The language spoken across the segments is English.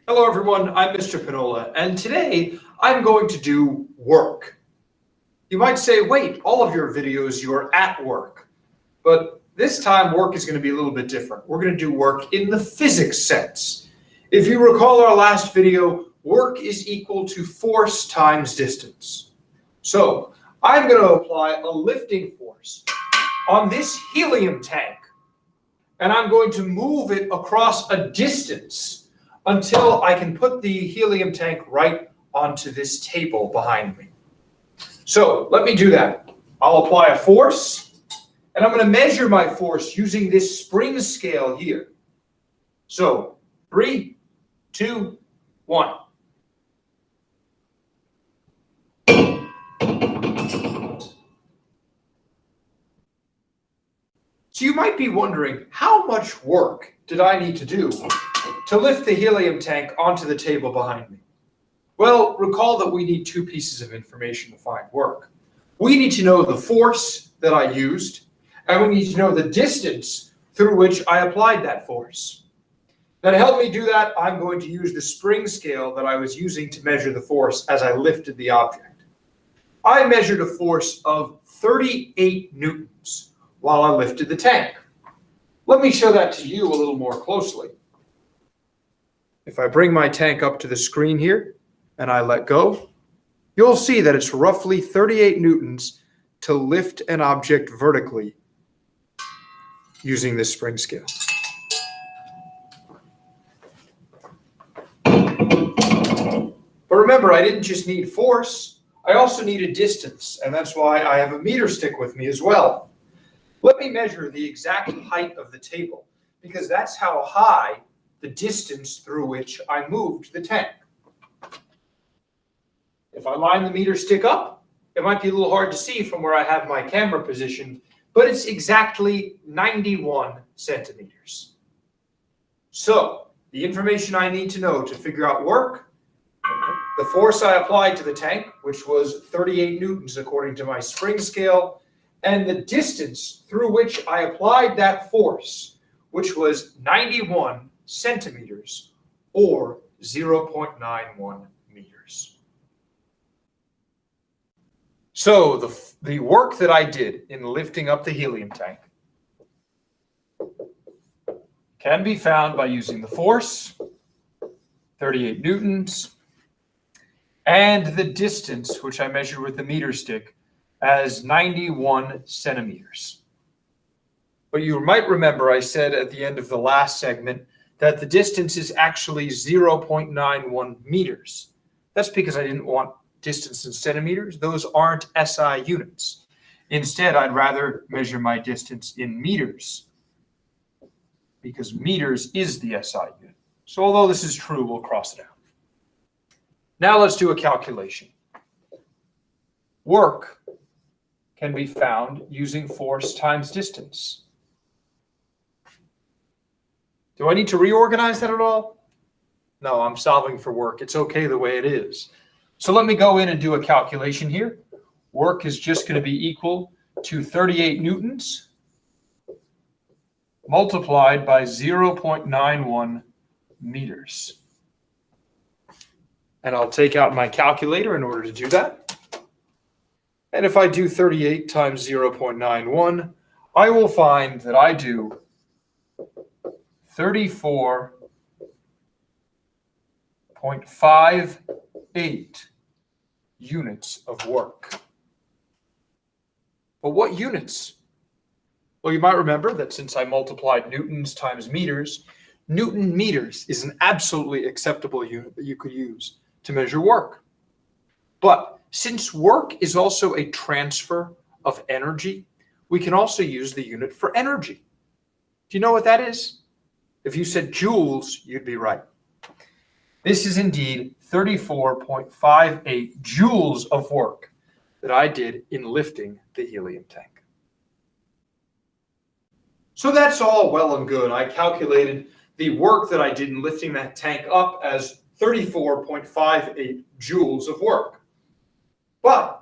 Hello everyone, I'm Mr. Pinola, and today I'm going to do work. You might say, wait, all of your videos you're at work. But this time work is going to be a little bit different. We're going to do work in the physics sense. If you recall our last video, work is equal to force times distance. So I'm going to apply a lifting force on this helium tank, and I'm going to move it across a distance until I can put the helium tank right onto this table behind me. So let me do that. I'll apply a force, and I'm going to measure my force using this spring scale here. So 3, 2, 1. So you might be wondering, how much work did I need to do to lift the helium tank onto the table behind me? Well, recall that we need two pieces of information to find work. We need to know the force that I used, and we need to know the distance through which I applied that force. Now, to help me do that, I'm going to use the spring scale that I was using to measure the force as I lifted the object. I measured a force of 38 newtons while I lifted the tank. Let me show that to you a little more closely. If I bring my tank up to the screen here and I let go, you'll see that it's roughly 38 newtons to lift an object vertically using this spring scale. But remember, I didn't just need force, I also needed distance, and that's why I have a meter stick with me as well. Let me measure the exact height of the table, because that's how high the distance through which I moved the tank. If I line the meter stick up, it might be a little hard to see from where I have my camera positioned, but it's exactly 91 centimeters. So, the information I need to know to figure out work: the force I applied to the tank, which was 38 newtons according to my spring scale, and the distance through which I applied that force, which was 91 centimeters, or 0.91 meters. So the work that I did in lifting up the helium tank can be found by using the force, 38 newtons, and the distance, which I measured with the meter stick, as 91 centimeters. But you might remember I said at the end of the last segment that the distance is actually 0.91 meters. That's because I didn't want distance in centimeters. Those aren't SI units. Instead, I'd rather measure my distance in meters, because meters is the SI unit. So although this is true, we'll cross it out. Now let's do a calculation. Work can be found using force times distance. Do I need to reorganize that at all? No, I'm solving for work. It's okay the way it is. So let me go in and do a calculation here. Work is just going to be equal to 38 newtons multiplied by 0.91 meters. And I'll take out my calculator in order to do that. And if I do 38 times 0.91, I will find that I do 34.58 units of work. But what units? Well, you might remember that since I multiplied newtons times meters, Newton meters is an absolutely acceptable unit that you could use to measure work. But since work is also a transfer of energy, we can also use the unit for energy. Do you know what that is? If you said joules, you'd be right. This is indeed 34.58 joules of work that I did in lifting the helium tank. So that's all well and good. I calculated the work that I did in lifting that tank up as 34.58 joules of work. But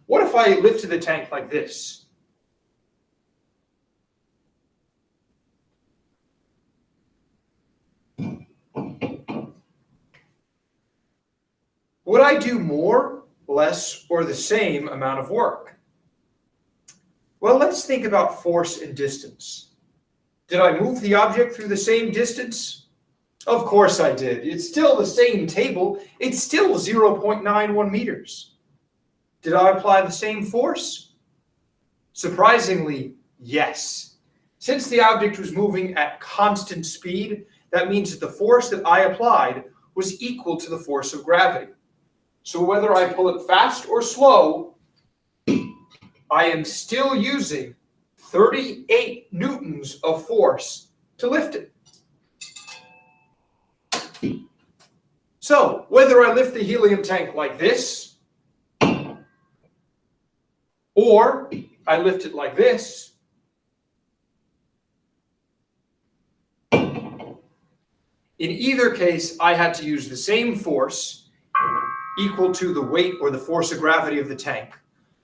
what if I lifted the tank like this? Would I do more, less, or the same amount of work? Well, let's think about force and distance. Did I move the object through the same distance? Of course I did. It's still the same table. It's still 0.91 meters. Did I apply the same force? Surprisingly, yes. Since the object was moving at constant speed, that means that the force that I applied was equal to the force of gravity. So whether I pull it fast or slow, I am still using 38 newtons of force to lift it. So whether I lift the helium tank like this, or I lift it like this, in either case, I had to use the same force equal to the weight or the force of gravity of the tank,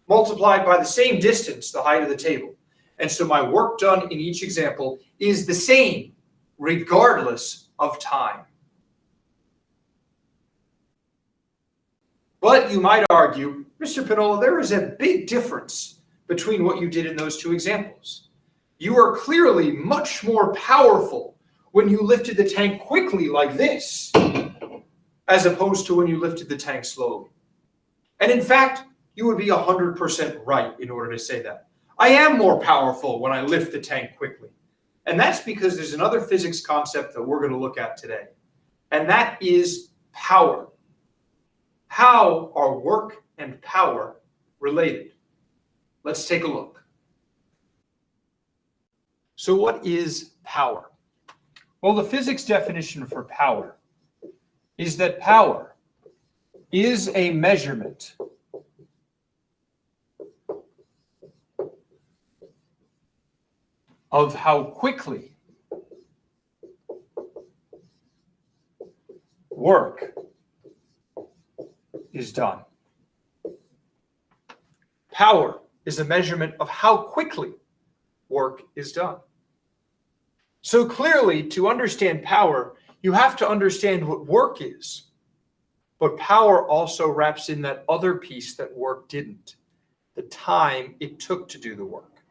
multiplied by the same distance, the height of the table. And so my work done in each example is the same, regardless of time. But you might argue, Mr. Pinola, there is a big difference between what you did in those two examples. You are clearly much more powerful when you lifted the tank quickly like this, as opposed to when you lifted the tank slowly. And in fact, you would be 100% right in order to say that. I am more powerful when I lift the tank quickly. And that's because there's another physics concept that we're going to look at today. And that is power. How are work and power related? Let's take a look. So what is power? Well, the physics definition for power is that power is a measurement of how quickly work is done. Power is a measurement of how quickly work is done. So clearly, to understand power, you have to understand what work is. But power also wraps in that other piece that work didn't, the time it took to do the work.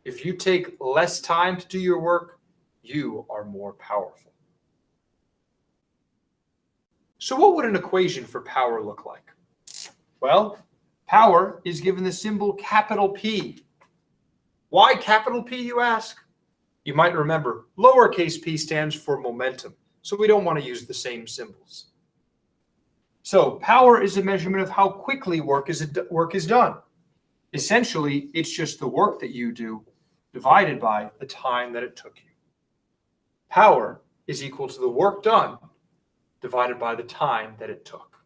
If you take less time to do your work, you are more powerful. So what would an equation for power look like? Well, power is given the symbol capital P. Why capital P, you ask? You might remember lowercase p stands for momentum, so we don't want to use the same symbols. So power is a measurement of how quickly work is done. Essentially, it's just the work that you do divided by the time that it took you. Power is equal to the work done divided by the time that it took.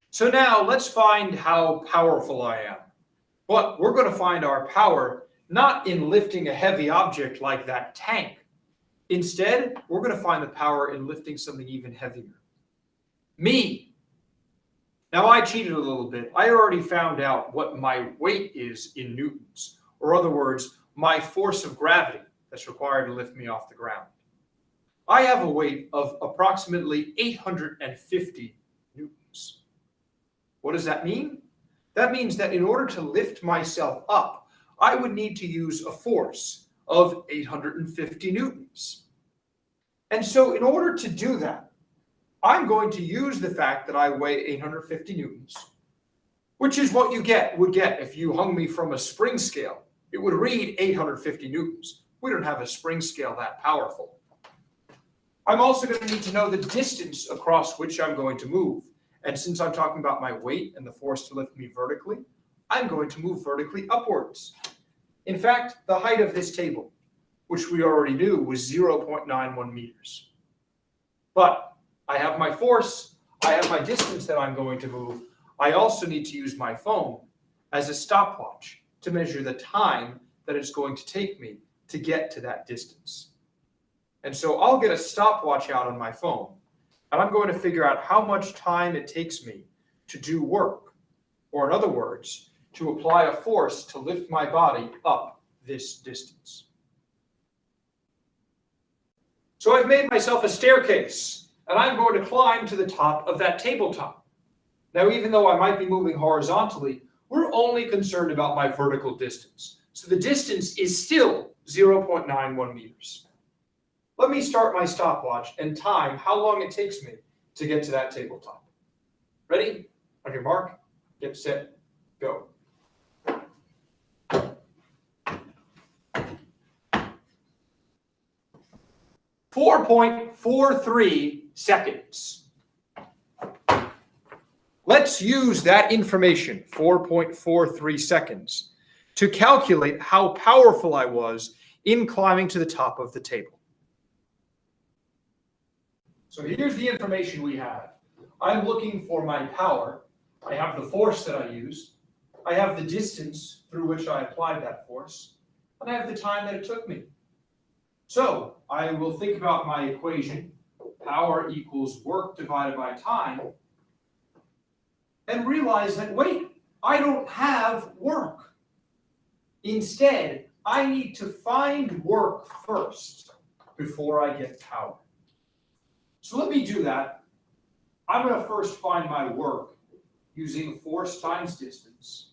So now let's find how powerful I am. But we're going to find our power not in lifting a heavy object like that tank. Instead, we're going to find the power in lifting something even heavier. Me. Now I cheated a little bit. I already found out what my weight is in newtons, or in other words, my force of gravity that's required to lift me off the ground. I have a weight of approximately 850 newtons. What does that mean? That means that in order to lift myself up, I would need to use a force of 850 newtons. And so in order to do that, I'm going to use the fact that I weigh 850 newtons, which is what you would get if you hung me from a spring scale. It would read 850 newtons. We don't have a spring scale that powerful. I'm also going to need to know the distance across which I'm going to move. And since I'm talking about my weight and the force to lift me vertically, I'm going to move vertically upwards. In fact, the height of this table, which we already knew, was 0.91 meters. But I have my force, I have my distance that I'm going to move. I also need to use my phone as a stopwatch to measure the time that it's going to take me to get to that distance. And so I'll get a stopwatch out on my phone, and I'm going to figure out how much time it takes me to do work, or in other words, to apply a force to lift my body up this distance. So I've made myself a staircase, and I'm going to climb to the top of that tabletop. Now, even though I might be moving horizontally, we're only concerned about my vertical distance. So the distance is still 0.91 meters. Let me start my stopwatch and time how long it takes me to get to that tabletop. Ready? On your mark, get set, go. 4.43 seconds. Let's use that information, 4.43 seconds, to calculate how powerful I was in climbing to the top of the table. So here's the information we have. I'm looking for my power. I have the force that I used. I have the distance through which I applied that force. And I have the time that it took me. So I will think about my equation, power equals work divided by time, and realize that, wait, I don't have work. Instead, I need to find work first before I get power. So let me do that. I'm going to first find my work using force times distance.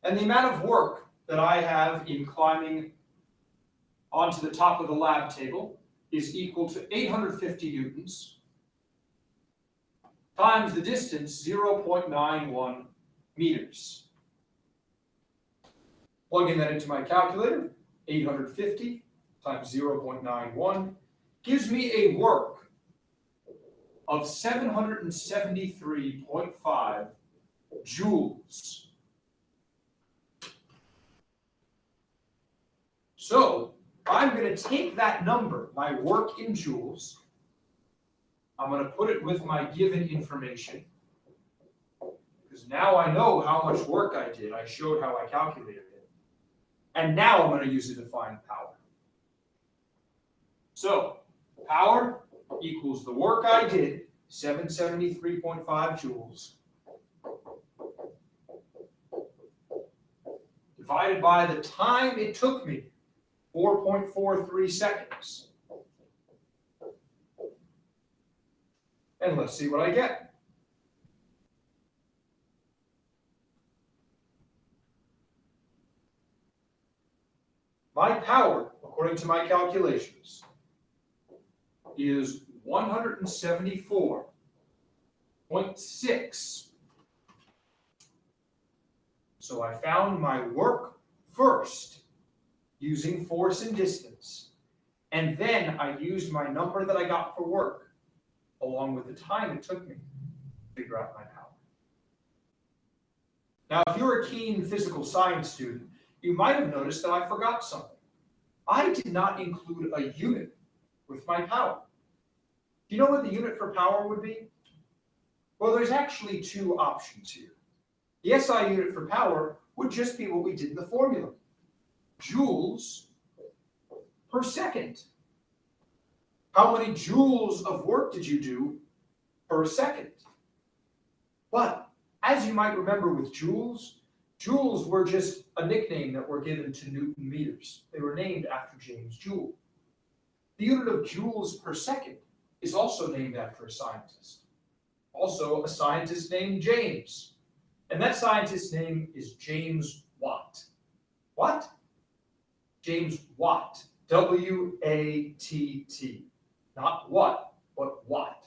And the amount of work that I have in climbing onto the top of the lab table is equal to 850 newtons times the distance, 0.91 meters. Plugging that into my calculator, 850 times 0.91 gives me a work of 773.5 joules. So I'm going to take that number, my work in joules, I'm going to put it with my given information, because now I know how much work I did. I showed how I calculated it. And now I'm going to use it to find power. So power equals the work I did, 773.5 joules, divided by the time it took me, 4.43 seconds. And let's see what I get. My power, according to my calculations, is 174.6. So I found my work first using force and distance. And then I used my number that I got for work, along with the time it took me to figure out my power. Now, if you're a keen physical science student, you might have noticed that I forgot something. I did not include a unit with my power. Do you know what the unit for power would be? Well, there's actually two options here. The SI unit for power would just be what we did in the formula. Joules per second. How many joules of work did you do per second? But as you might remember with joules, joules were just a nickname that were given to Newton meters. They were named after James Joule. The unit of joules per second is also named after a scientist. Also a scientist named James. And that scientist's name is James Watt. What? James Watt. W-A-T-T. Not what, but watt.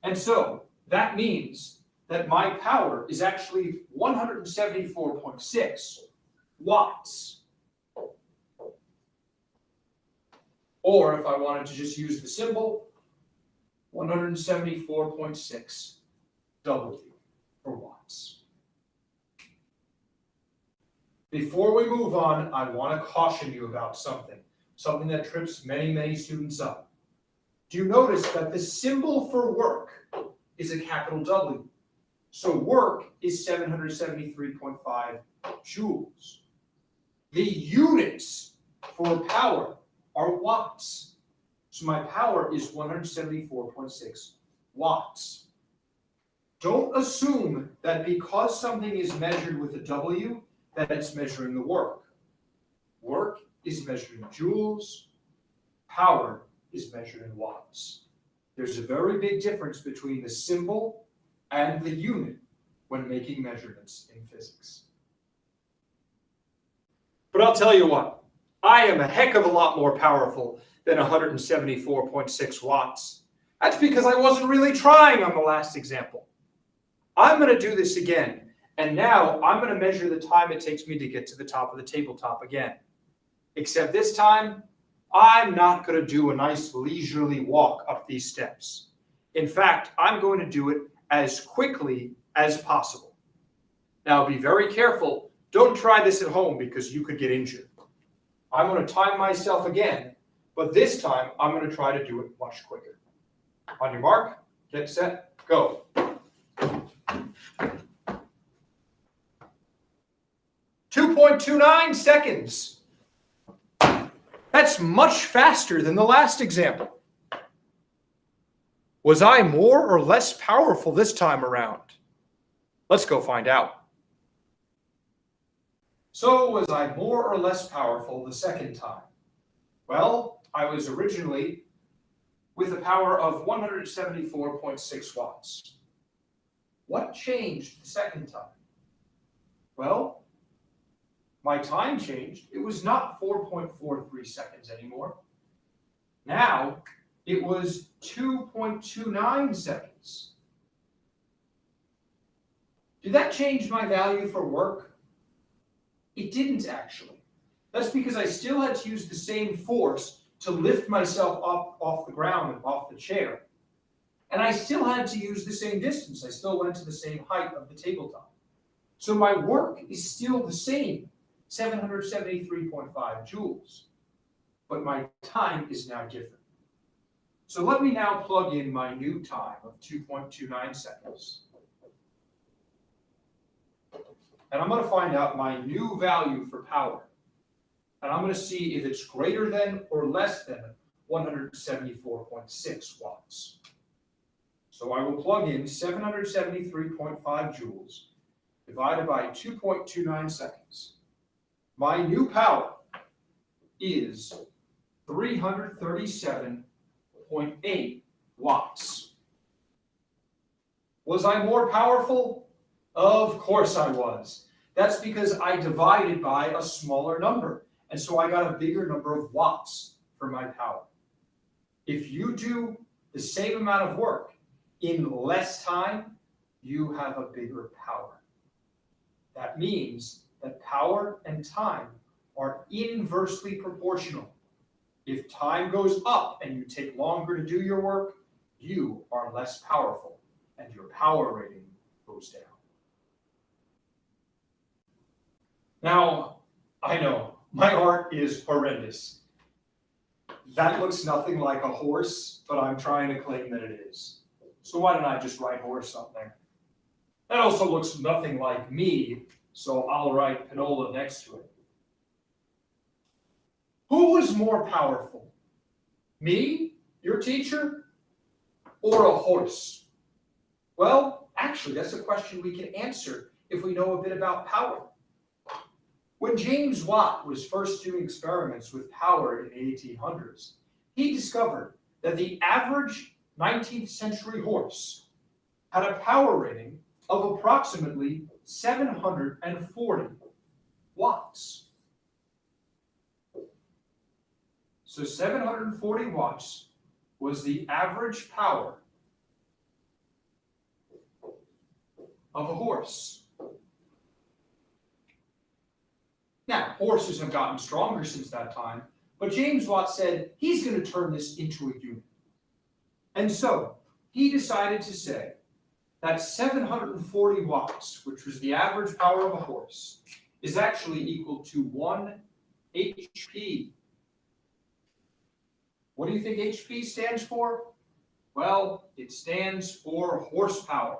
And so that means that my power is actually 174.6 watts. Or if I wanted to just use the symbol, 174.6 W for watts. Before we move on, I want to caution you about something that trips many, many students up. Do you notice that the symbol for work is a capital W? So work is 773.5 joules. The units for power are watts. So my power is 174.6 watts. Don't assume that because something is measured with a W, that it's measuring the work. Work is measured in joules. Power is measured in watts. There's a very big difference between the symbol and the unit when making measurements in physics. But I'll tell you what, I am a heck of a lot more powerful than 174.6 watts. That's because I wasn't really trying on the last example. I'm going to do this again, and now I'm going to measure the time it takes me to get to the top of the tabletop again. Except this time, I'm not going to do a nice leisurely walk up these steps. In fact, I'm going to do it as quickly as possible. Now be very careful. Don't try this at home because you could get injured. I'm going to time myself again, but this time I'm going to try to do it much quicker. On your mark, get set, go. 2.29 seconds. That's much faster than the last example. Was I more or less powerful this time around? Let's go find out. So was I more or less powerful the second time? Well, I was originally with a power of 174.6 watts. What changed the second time? Well, my time changed. It was not 4.43 seconds anymore. Now, it was 2.29 seconds. Did that change my value for work? It didn't actually. That's because I still had to use the same force to lift myself up off the ground and off the chair. And I still had to use the same distance. I still went to the same height of the tabletop. So my work is still the same, 773.5 joules. But my time is now different. So let me now plug in my new time of 2.29 seconds. And I'm going to find out my new value for power. And I'm going to see if it's greater than or less than 174.6 watts. So I will plug in 773.5 joules divided by 2.29 seconds. My new power is 337.8 watts. Was I more powerful? Of course I was. That's because I divided by a smaller number. And so I got a bigger number of watts for my power. If you do the same amount of work in less time, you have a bigger power. That means that power and time are inversely proportional. If time goes up and you take longer to do your work, you are less powerful and your power rating goes down. Now, I know, my art is horrendous. That looks nothing like a horse, but I'm trying to claim that it is. So why don't I just write horse on there? That also looks nothing like me, so I'll write Pinola next to it. Who was more powerful? Me, your teacher, or a horse? Well, actually, that's a question we can answer if we know a bit about power. When James Watt was first doing experiments with power in the 1800s, he discovered that the average 19th century horse had a power rating of approximately 740 watts. So 740 watts was the average power of a horse. Now, horses have gotten stronger since that time, but James Watt said he's going to turn this into a unit. And so he decided to say that 740 watts, which was the average power of a horse, is actually equal to 1 HP. What do you think HP stands for? Well, it stands for horsepower.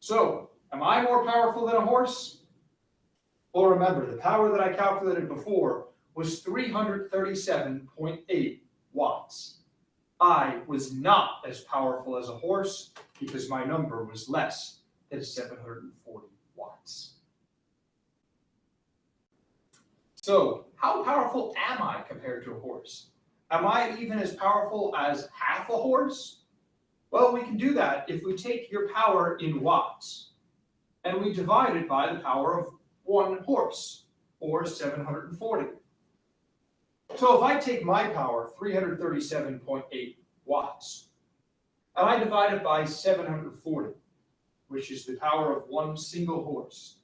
So, am I more powerful than a horse? Well, remember, the power that I calculated before was 337.8 watts. I was not as powerful as a horse because my number was less than 740 watts. So, how powerful am I compared to a horse? Am I even as powerful as half a horse? Well, we can do that if we take your power in watts and we divide it by the power of one horse, or 740. So if I take my power, 337.8 watts, and I divide it by 740, which is the power of one single horse,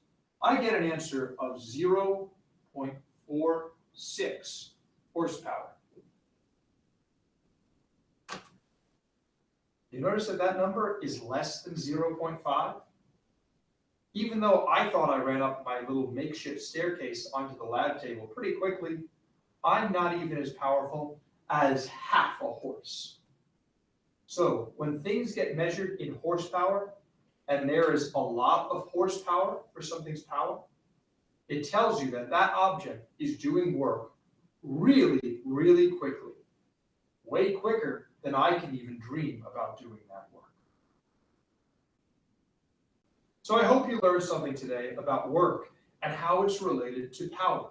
I get an answer of 0.46 horsepower. You notice that that number is less than 0.5? Even though I thought I ran up my little makeshift staircase onto the lab table pretty quickly, I'm not even as powerful as half a horse. So when things get measured in horsepower, and there is a lot of horsepower for something's power, it tells you that that object is doing work really, really quickly. Way quicker than I can even dream about doing that work. So I hope you learned something today about work and how it's related to power.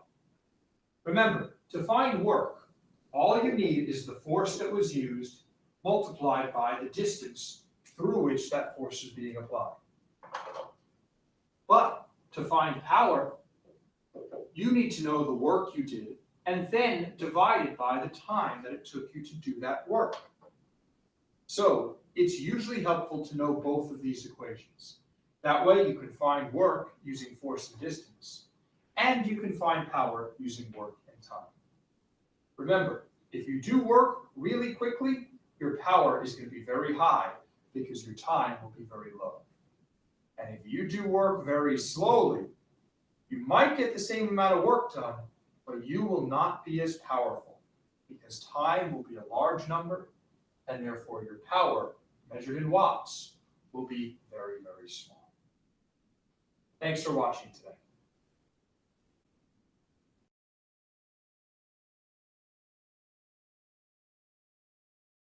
Remember, to find work, all you need is the force that was used multiplied by the distance through which that force is being applied. But to find power, you need to know the work you did and then divide it by the time that it took you to do that work. So it's usually helpful to know both of these equations. That way you can find work using force and distance, and you can find power using work and time. Remember, if you do work really quickly, your power is going to be very high because your time will be very low. And if you do work very slowly, you might get the same amount of work done, but you will not be as powerful because time will be a large number, and therefore your power, measured in watts, will be very, very small. Thanks for watching today.